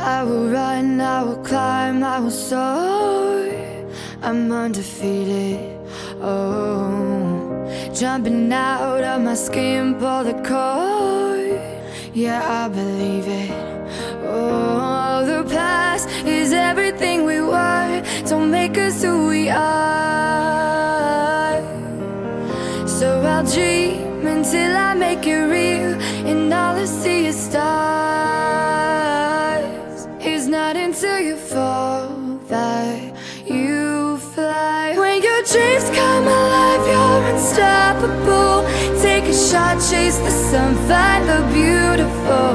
I will run, I will climb, I will soar. I'm undefeated, oh. Jumping out of my skin, pull the cord. Yeah, I believe it. Oh, the past is everything we were. Don't make us who we are. So I'll dream until I make it real, and all I see is stars. It's not until you fall that you fly. When your dreams come alive, you're unstoppable. Take a shot, chase the sun, find the beautiful.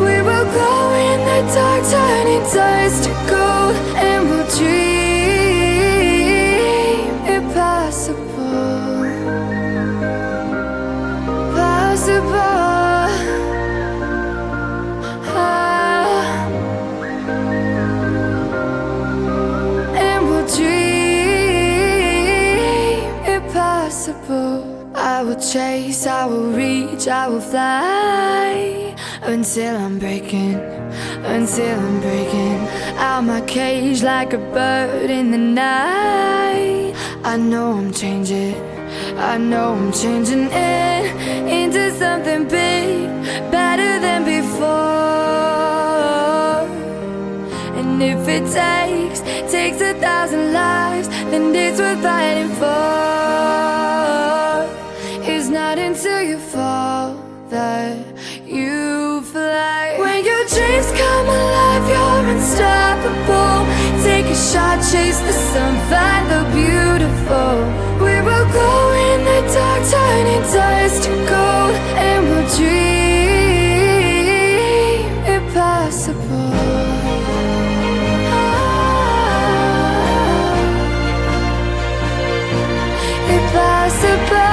We will glow in the dark, turning dust to gold, and we'll dream impossible. Possible. And we'll dream impossible. I will chase, I will reach, I will fly until I'm breaking out my cage like a bird in the night. I know I'm changing into something big, better than before. And if it takes 1,000 lives, then it's worth fighting for. It's not until you fall that you fly. When your dreams come alive, you're unstoppable. Take a shot, chase the sun, find the beautiful. We will go in the dark, turning dust to gold, and we'll dream impossible. Impossible.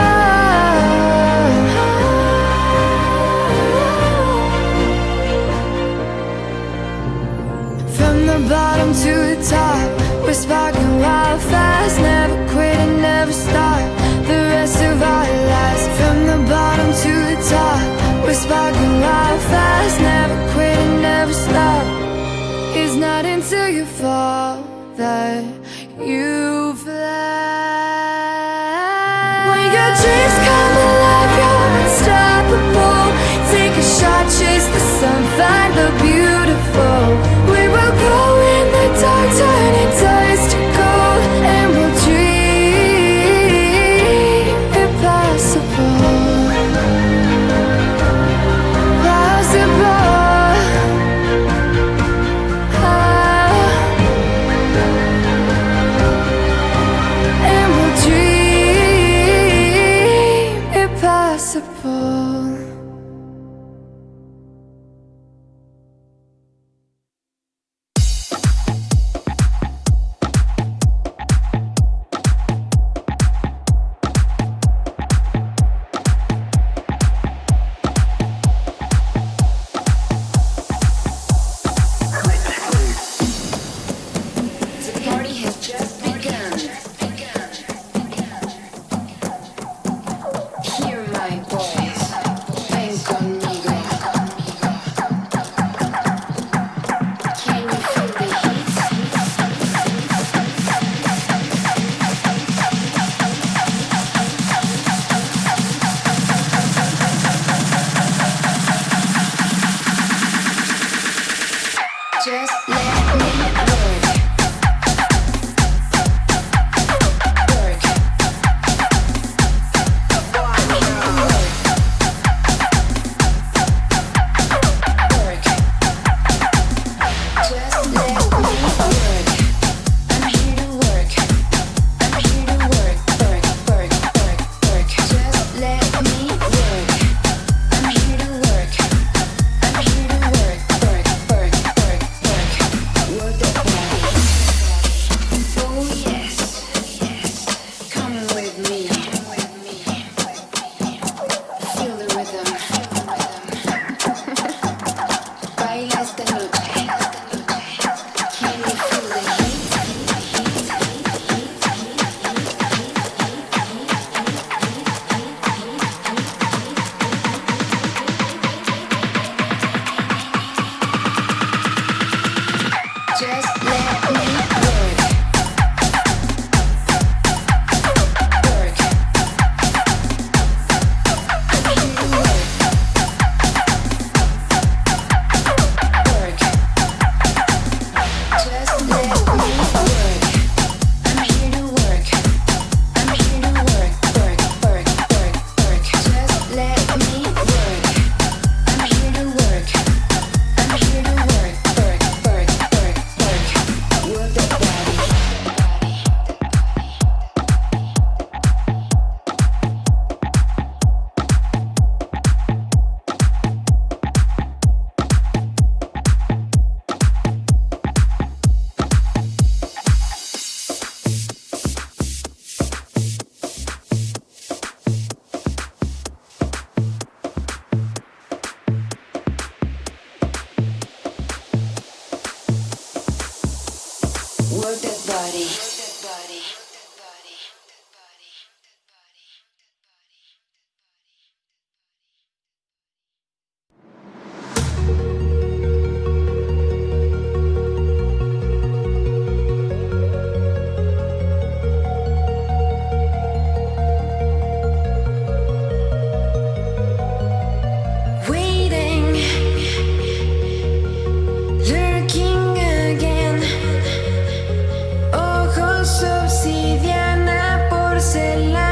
From the bottom to the top, we're sparking wild fast. Never quit and never stop the rest of our lives. From the bottom to the top, we're sparking wild fast. Never quit and never stop. It's not until you fall that you fly. When your dreams come alive, you're unstoppable. Take a shot, chase the sun, find the beautiful. We will go in the dark, turning dust to gold, and we'll dream impossible. Possible. And we'll dream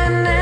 and